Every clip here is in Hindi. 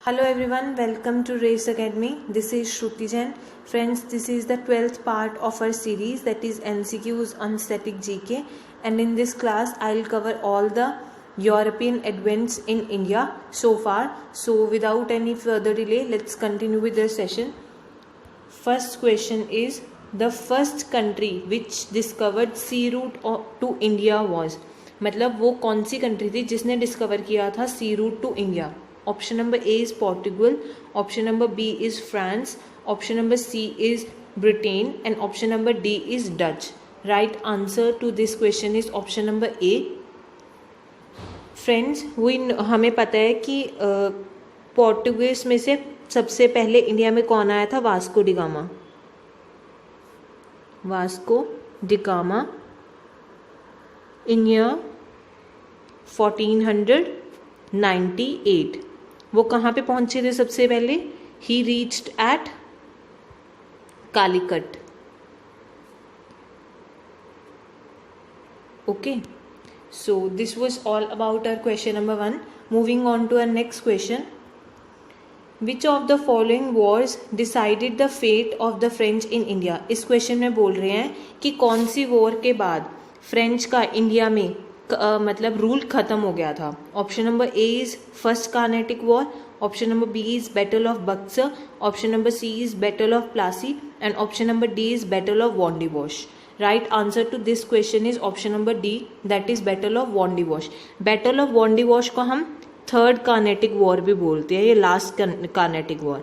Hello everyone, welcome to Race Academy. This is Shruti Jain. Friends, this is the 12th part of our series, that is MCQs on Static GK, and in this class I'll cover all the European events in India so far. So without any further delay, let's continue with the session. First question is, the first country which discovered sea route to India was, मतलब वो कौन सी कंट्री थी जिसने डिस्कवर किया था sea route to India. Option number A is Portugal, option number B is France, option number C is Britain, and option number D is Dutch. Right answer to this question is option number A. Friends, हमें पता है कि पोर्टुगीज में से सबसे पहले इंडिया में कौन आया था? Vasco da Gama. Vasco da Gama in year 1498. वो कहाँ पे पहुंचे थे सबसे पहले? He reached at Calicut. Okay, so this was all about our question number 1. Moving on to our next question. Which of the following wars decided the fate of the French in India. इस क्वेश्चन में बोल रहे हैं कि कौन सी वॉर के बाद फ्रेंच का इंडिया में मतलब रूल खत्म हो गया था. Option number A is first Carnatic war, option number B is battle of Buxar, option number C is battle of Plassey, and option number D is battle of Wandiwash. Right answer to this question is option number D, that is battle of Wandiwash. Battle of Wandiwash को हम थर्ड कार्नेटिक वॉर भी बोलते हैं, ये last Carnatic war.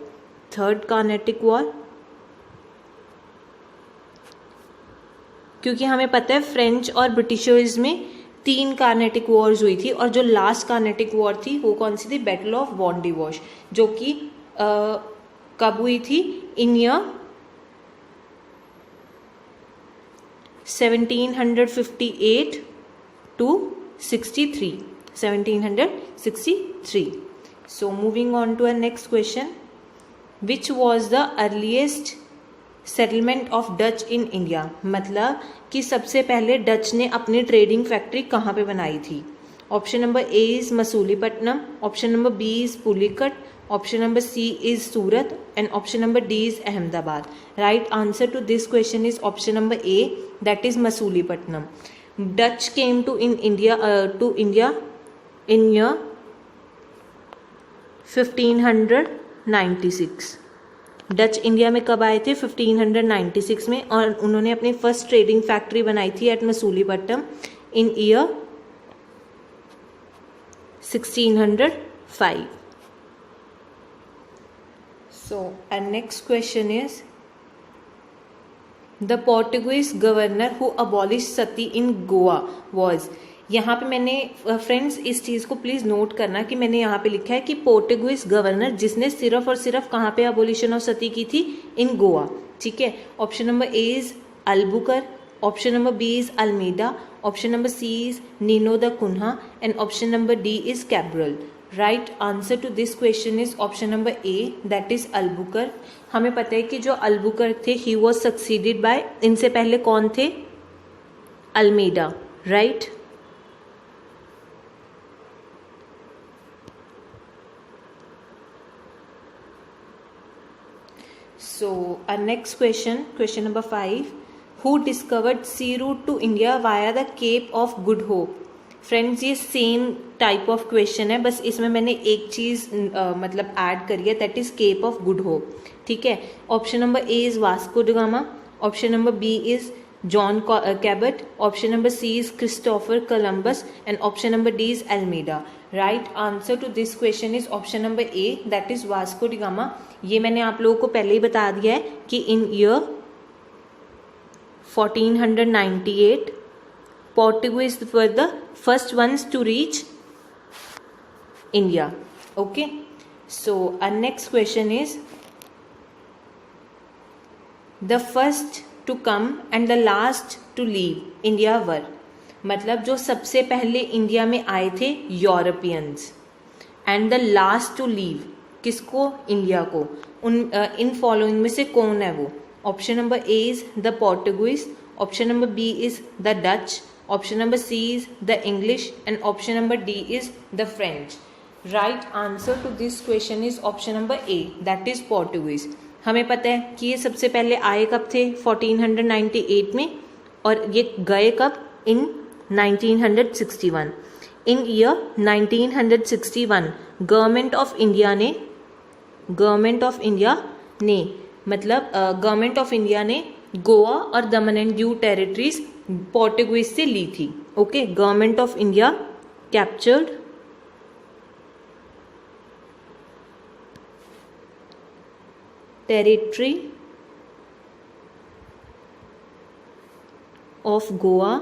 Third Carnatic war क्योंकि हमें पता है फ्रेंच और ब्रिटिशर्स में 3 कार्नेटिक वॉर्स हुई थी, और जो लास्ट कार्नेटिक वॉर थी वो कौन सी थी? बैटल ऑफ वॉन्डिवॉश, जो कि कब हुई थी? In year 1758 to 63. 1763. So moving on to our next question. Which was the earliest settlement of Dutch in India. मतलब कि सबसे पहले डच ने अपनी ट्रेडिंग फैक्ट्री कहाँ पे बनाई थी. Option number A is Masulipatnam, option number B is Pulicat, option number C is Surat, and option number D is Ahmedabad. Right answer to this question is option number A, that is Masulipatnam. Dutch came to India in year 1596. Dutch India में कब आए थे? 1596 में, और उन्होंने अपनी फर्स्ट ट्रेडिंग फैक्ट्री बनाई थी at Masulipatnam in year 1605. So our next question is, the Portuguese governor who abolish sati in Goa was. यहाँ पे मैंने फ्रेंड्स इस चीज़ को प्लीज़ नोट करना कि मैंने यहाँ पे लिखा है कि पोर्टुगीज गवर्नर जिसने सिर्फ और सिर्फ कहाँ पे अबोलिशन ऑफ सती की थी? इन गोवा. ठीक है. Option number A is Albuquerque, option number B is Almeida, option number C is Nuno da Cunha, and option number D is Cabral. Right answer to this question is option number A, that is Albuquerque. हमें पता है कि जो अल्बुकर थे ही वॉज सक्सीडेड बाय, इनसे पहले कौन थे? Almeida. Right. So our next question number 5. Who discovered sea route to India via the Cape of Good Hope? Friends ये सेम टाइप ऑफ क्वेश्चन है, बस इसमें मैंने एक चीज़ मतलब ऐड करी है, that is Cape of Good Hope. ठीक है. Option number A is Vasco da Gama, option number B is John Cabot, option number C is Christopher Columbus, and option number D is Almeida. Right answer to this question is option number A, that is Vasco da Gama. ये मैंने आप लोगों को पहले ही बता दिया है कि in year 1498 Portuguese were the first ones to reach India. Okay, so our next question is, the first to come and the last to leave India were. मतलब जो सबसे पहले इंडिया में आए थे Europeans, and the last to leave किसको? इंडिया को. इन फॉलोइंग में से कौन है वो? Option number A is the Portuguese, option number B is the Dutch, option number C is the English, and option number D is the French. Right answer to this question is option number A, that is Portuguese. हमें पता है कि ये सबसे पहले आए कब थे 1498 में, और ये गए कब इन 1961। इन ईयर 1961 गवर्नमेंट ऑफ इंडिया ने गोवा और दमन एंड दीव टेरिटरीज पोर्टुगीज से ली थी। Okay, government of India captured territory of Goa,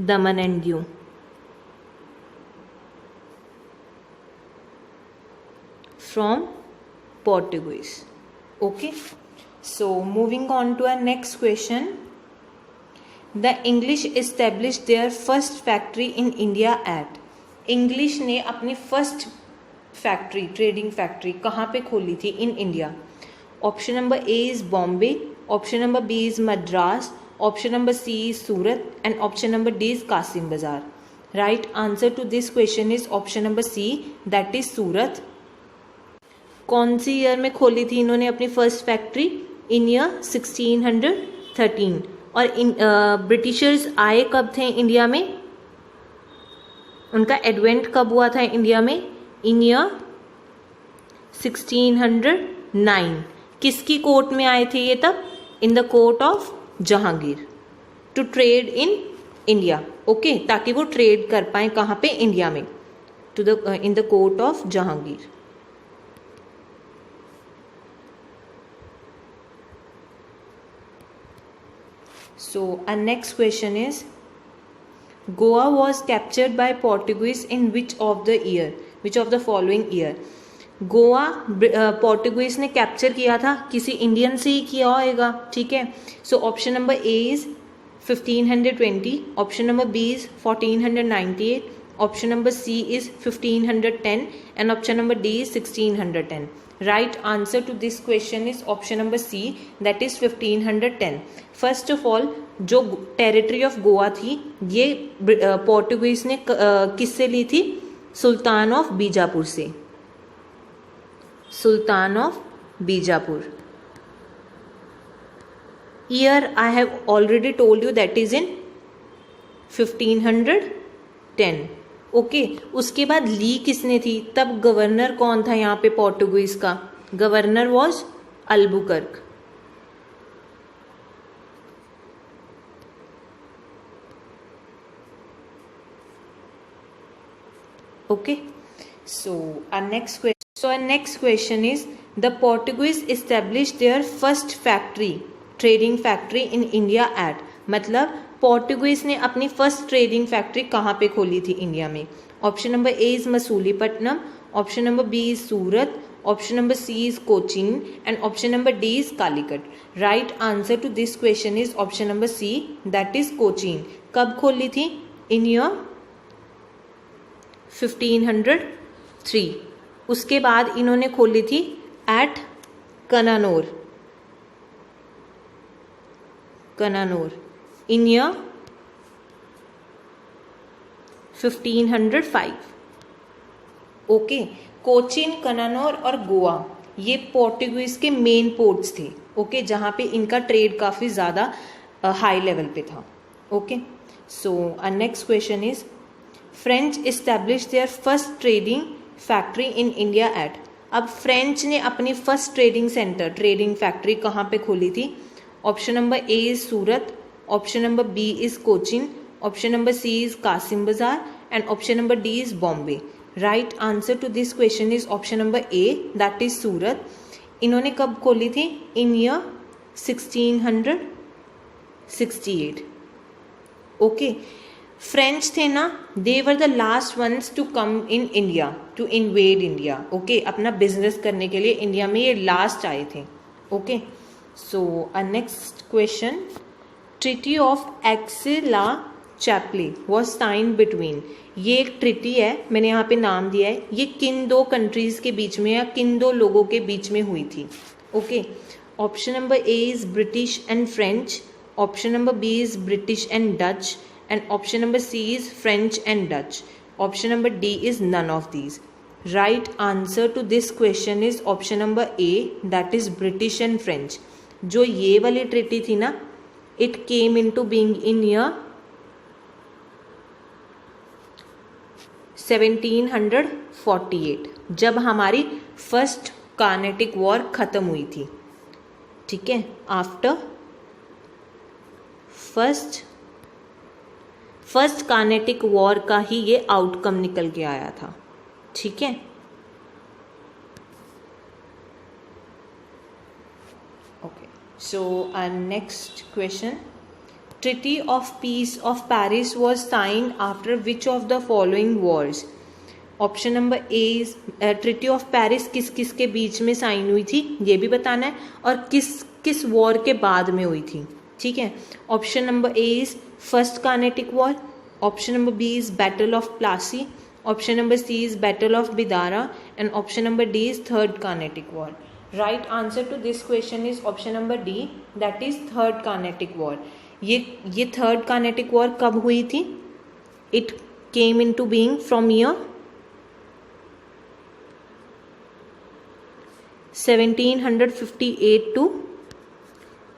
Daman and Diu from Portuguese. Okay, so moving on to our next question. The English established their first factory in India at. English ने अपनी फर्स्ट फैक्ट्री, ट्रेडिंग फैक्ट्री कहाँ पे खोली थी in India? Option number A is Bombay, option number B is Madras, option number C is Surat and option number D is Kasim Bazar. Right answer to this question is option number C, that is Surat. कौन सी ईयर में खोली थी इन्होंने अपनी फर्स्ट फैक्ट्री? इन ईयर 1613। और ब्रिटिशर्स आए कब थे इंडिया में? उनका एडवेंट कब हुआ था इंडिया में? In year 1609। किसकी कोर्ट में आए थे ये तब? In the court of Jahangir, to trade in India. Okay, ताकि वो ट्रेड कर पाए कहाँ पे? इंडिया में, in the court of Jahangir. So our next question is, Goa was captured by Portuguese in which of the following year? Goa Portuguese ने कैप्चर किया था, किसी इंडियन से ही किया होगा, ठीक है। So option number A is 1520, option number B is 1498, option number C is 1510 and option number D is 1610। Right answer to this question is option number C, that is 1510। First of all, जो टेरिटरी ऑफ गोवा थी ये पोर्टुगीज ने किससे ली थी? सुल्तान ऑफ बीजापुर से, sultan of Bijapur. Year I have already told you, that is in 1510। Okay, उसके बाद ली किसने थी? तब गवर्नर कौन था यहाँ पे पोर्टुगीज का? Governor was Albuquerque. Okay, so our next question is, the Portuguese established their first trading factory in India at. मतलब पोर्टुगीज ने अपनी फर्स्ट ट्रेडिंग फैक्ट्री कहाँ पे खोली थी इंडिया में? Option number A is Masulipatnam, option number B is Surat, option number C is Cochin and option number D is Calicut. Right answer to this question is option number C, that is Cochin. कब खोली थी? In year 1503। उसके बाद इन्होंने खोली थी at Cannanore in year 1505। Okay, Cochin, Cannanore और गोवा ये पोर्टुगीज के मेन पोर्ट्स थे। ओके, जहाँ पे इनका ट्रेड काफ़ी ज़्यादा हाई लेवल पे था। Okay, so our next question is, French establish their first trading factory in India at. अब फ्रेंच ने अपनी फर्स्ट ट्रेडिंग फैक्ट्री कहाँ पे खोली थी? Option number A is Surat, option number B is Cochin, option number C is Kasim Bazar and option number D is Bombay. Right answer to this question is option number A, that is Surat. इन्होंने कब खोली थी? In year 1668। ओके, फ्रेंच थे ना, they were the last ones to come in India, to invade India. Okay, अपना बिजनेस करने के लिए इंडिया में ये लास्ट आए थे। Okay, so uh next question, treaty of Aix-la-Chapelle was signed between. ये एक ट्रीटी है, मैंने यहाँ पे नाम दिया है, ये किन दो कंट्रीज के बीच में या किन दो लोगों के बीच में हुई थी? Okay, option number A is British and French, option number B is British and Dutch and option number C is French and Dutch. Option number D is none of these. Right answer to this question is option number A, that is British and French. जो ये वाली treaty थी ना, it came into being in year 1748, जब हमारी फर्स्ट कार्नेटिक वॉर खत्म हुई थी. ठीक है, आफ्टर फर्स्ट कार्नेटिक वॉर का ही ये आउटकम निकल के आया था. ठीक है, okay. So our next question, Treaty of Peace of Paris was signed after which of the following wars? Option number A is treaty of Paris किस किस के बीच में साइन हुई थी ये भी बताना है, और किस किस वॉर के बाद में हुई थी. ठीक है, option number A is first Carnatic war, option number B is battle of Plassey, option number C is battle of Bidara, and option number D is third Carnatic war. Right answer to this question is option number D, that is third Carnatic war. ये थर्ड कार्नेटिक वॉर कब हुई थी? It came into being from year 1758 to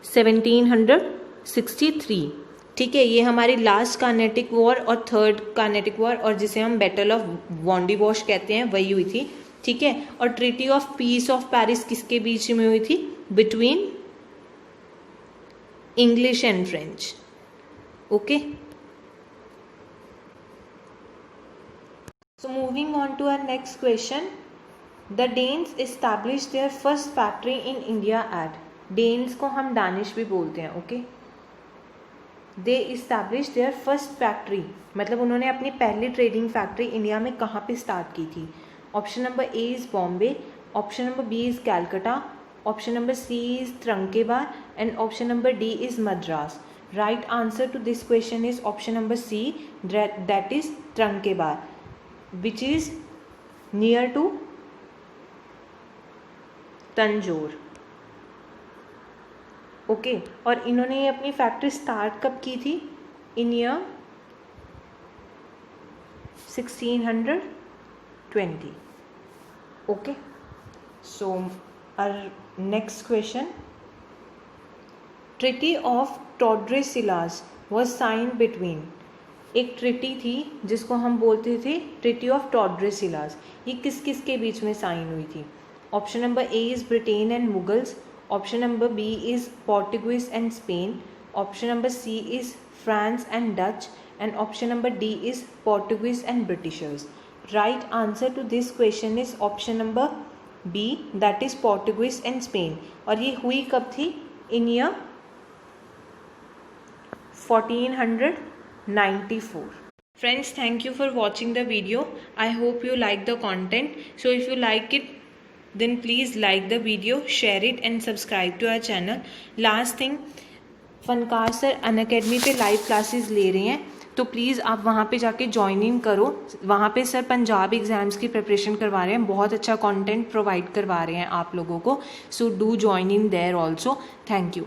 1763. ठीक है, ये हमारी लास्ट कार्नेटिक वॉर और थर्ड कार्नेटिक वॉर, और जिसे हम बैटल ऑफ वॉन्डिवॉश कहते हैं, वही हुई थी. ठीक है, और treaty of peace of Paris किसके बीच में हुई थी? Between English and French. Okay. So moving on to our next question. The Danes established their first factory in India at. Danes को हम Danish भी बोलते हैं. Okay. They established their first factory. मतलब उन्होंने अपनी पहली ट्रेडिंग फैक्ट्री इंडिया में कहाँ पे स्टार्ट की थी? Option number A is Bombay, option number B is Calcutta, option number C is Trankebar, and option number D is Madras. Right answer to this question is option number C, that is Trankebar, which is near to Tanjore. Okay, और इन्होंने ये अपनी फैक्ट्री स्टार्ट कब की थी? In year 1620. Okay, so our next question, Treaty of Tordesillas was signed between. एक ट्रिटी थी जिसको हम बोलते थे ट्रिटी ऑफ टॉर्डेसिलास. ये किस किस के बीच में साइन हुई थी? Option number A is Britain and Mughals, option number B is Portuguese and Spain, option number C is France and Dutch, and option number D is Portuguese and Britishers. Right answer to this question is option number B, that is Portuguese and Spain. और ये हुई कब थी? In year 1494. Friends, thank you for watching the video. I hope you like the content. So if you like it, then please like the video, share it and subscribe to our channel. Last thing, Fankar sir Unacademy पे लाइव क्लासेस ले रहे हैं, तो प्लीज़ आप वहाँ पे जाके ज्वाइन इन करो. वहाँ पे सर पंजाब एग्ज़ाम्स की प्रिपरेशन करवा रहे हैं, बहुत अच्छा कंटेंट प्रोवाइड करवा रहे हैं आप लोगों को. So do join in their also. Thank you.